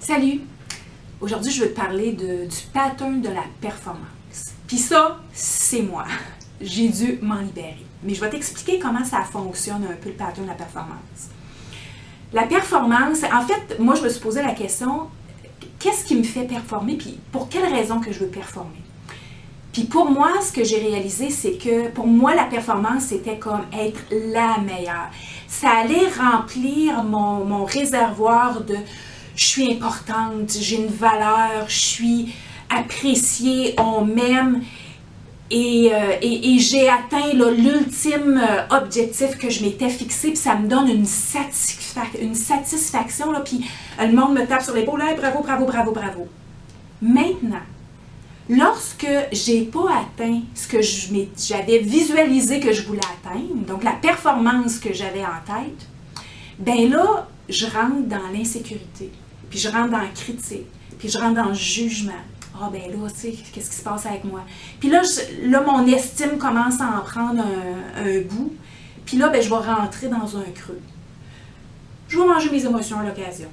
Salut! Aujourd'hui, je veux te parler du pattern de la performance. Puis ça, c'est moi. J'ai dû m'en libérer. Mais je vais t'expliquer comment ça fonctionne un peu le pattern de la performance. La performance, en fait, moi, je me suis posé la question, qu'est-ce qui me fait performer? Puis pour quelle raison que je veux performer? Puis pour moi, ce que j'ai réalisé, c'est que pour moi, la performance, c'était comme être la meilleure. Ça allait remplir mon réservoir de je suis importante, j'ai une valeur, je suis appréciée, on m'aime et j'ai atteint l'ultime objectif que je m'étais fixé, puis ça me donne une satisfaction, là, puis le monde me tape sur l'épaule, hey, bravo, bravo, bravo, bravo. Maintenant, lorsque j'ai pas atteint ce que j'avais visualisé que je voulais atteindre, donc la performance que j'avais en tête, ben là, je rentre dans l'insécurité, puis je rentre dans la critique, puis je rentre dans le jugement. Ah ben là, tu sais, qu'est-ce qui se passe avec moi? Puis là, mon estime commence à en prendre un bout, puis là, ben, je vais rentrer dans un creux. Je vais manger mes émotions à l'occasion.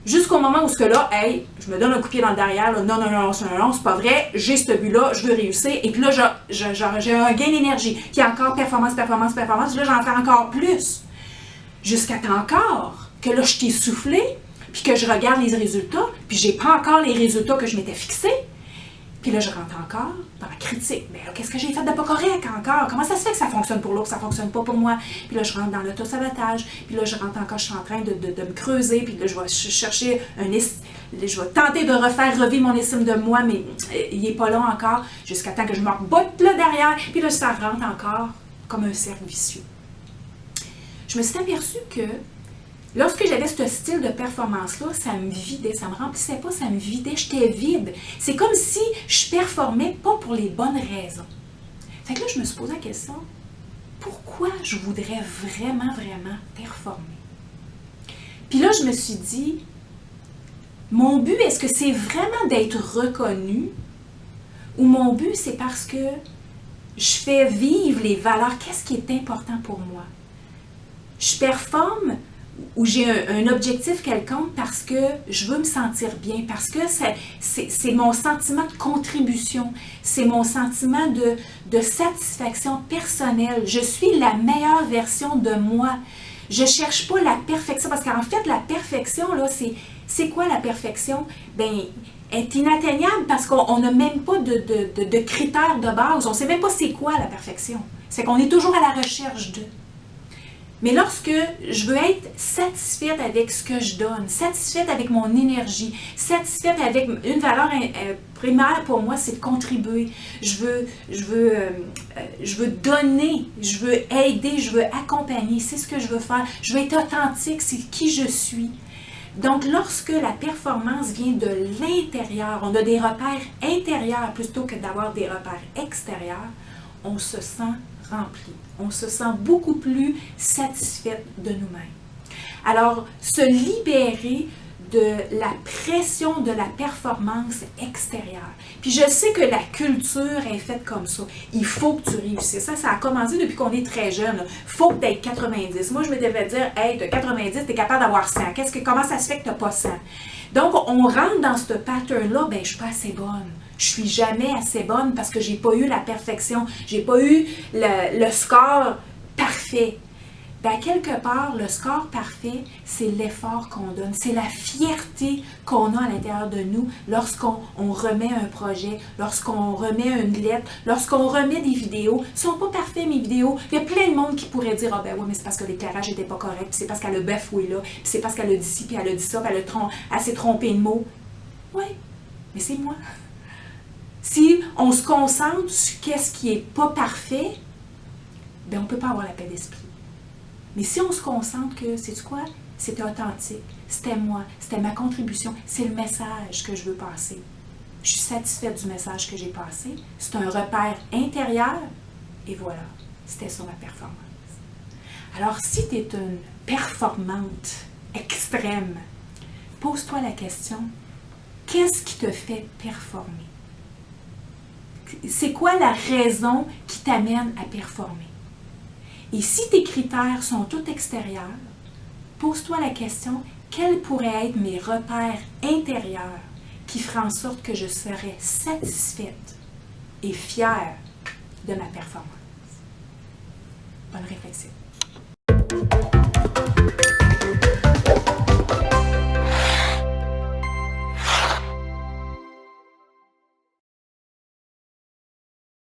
Jusqu'au moment où ce que là, hey, je me donne un coup de pied dans le derrière, là, non, c'est pas vrai, j'ai ce but-là, je veux réussir, et puis là, j'ai un gain d'énergie, qui est encore performance, puis là, j'en fais encore plus. Jusqu'à temps encore que là, je t'ai soufflé, puis que je regarde les résultats, puis j'ai pas encore les résultats que je m'étais fixés. Puis là, je rentre encore dans la critique. Mais là, qu'est-ce que j'ai fait de pas correct encore? Comment ça se fait que ça fonctionne pour l'autre, ça fonctionne pas pour moi? Puis là, je rentre dans l'auto-sabotage. Puis là, je rentre encore, je suis en train de me creuser. Puis là, je vais chercher je vais tenter de revivre mon estime de moi, mais il est pas là encore, jusqu'à temps que je me rebotte là derrière. Puis là, ça rentre encore comme un cercle vicieux. Je me suis aperçue que lorsque j'avais ce style de performance-là, ça me vidait, ça me remplissait pas, ça me vidait, j'étais vide. C'est comme si je performais pas pour les bonnes raisons. Fait que là, je me suis posé la question, pourquoi je voudrais vraiment, vraiment performer? Puis là, je me suis dit, mon but, est-ce que c'est vraiment d'être reconnu ou mon but, c'est parce que je fais vivre les valeurs, qu'est-ce qui est important pour moi? Je performe ou j'ai un objectif quelconque parce que je veux me sentir bien, parce que c'est mon sentiment de contribution, c'est mon sentiment de satisfaction personnelle. Je suis la meilleure version de moi. Je ne cherche pas la perfection, parce qu'en fait, la perfection, là, c'est quoi la perfection? Bien, est inatteignable parce qu'on n'a même pas de critères de base. On ne sait même pas c'est quoi la perfection. C'est qu'on est toujours à la recherche de. Mais lorsque je veux être satisfaite avec ce que je donne, satisfaite avec mon énergie, satisfaite avec une valeur primaire pour moi, c'est de contribuer. Je veux donner, je veux aider, je veux accompagner. C'est ce que je veux faire. Je veux être authentique, c'est qui je suis. Donc, lorsque la performance vient de l'intérieur, on a des repères intérieurs plutôt que d'avoir des repères extérieurs, on se sent rempli. On se sent beaucoup plus satisfaite de nous-mêmes. Alors, se libérer de la pression de la performance extérieure. Puis je sais que la culture est faite comme ça. Il faut que tu réussisses. Ça a commencé depuis qu'on est très jeune. Il faut que tu aies 90. Moi, je me devais dire, hey, tu as 90, tu es capable d'avoir 100. Comment ça se fait que tu n'as pas 100? Donc, on rentre dans ce pattern-là, ben, je ne suis pas assez bonne. Je suis jamais assez bonne parce que j'ai pas eu la perfection, j'ai pas eu le score parfait. Ben, quelque part, le score parfait, c'est l'effort qu'on donne, c'est la fierté qu'on a à l'intérieur de nous lorsqu'on remet un projet, lorsqu'on remet une lettre, lorsqu'on remet des vidéos. Ils sont pas parfaits, mes vidéos. Il y a plein de monde qui pourrait dire, ah ben oui, mais c'est parce que l'éclairage n'était pas correct, puis c'est parce qu'elle a bafoué là, puis c'est parce qu'elle a dit ci, puis elle a dit ça, puis elle s'est trompée de mots. Oui, mais c'est moi. Si on se concentre sur qu'est-ce qui n'est pas parfait, bien, on ne peut pas avoir la paix d'esprit. Mais si on se concentre que, sais-tu quoi? C'était authentique, c'était moi, c'était ma contribution, c'est le message que je veux passer. Je suis satisfaite du message que j'ai passé. C'est un repère intérieur et voilà, c'était sur ma performance. Alors, si tu es une performante extrême, pose-toi la question, qu'est-ce qui te fait performer? C'est quoi la raison qui t'amène à performer? Et si tes critères sont tout extérieurs, pose-toi la question, quels pourraient être mes repères intérieurs qui feraient en sorte que je serais satisfaite et fière de ma performance? Bonne réflexion.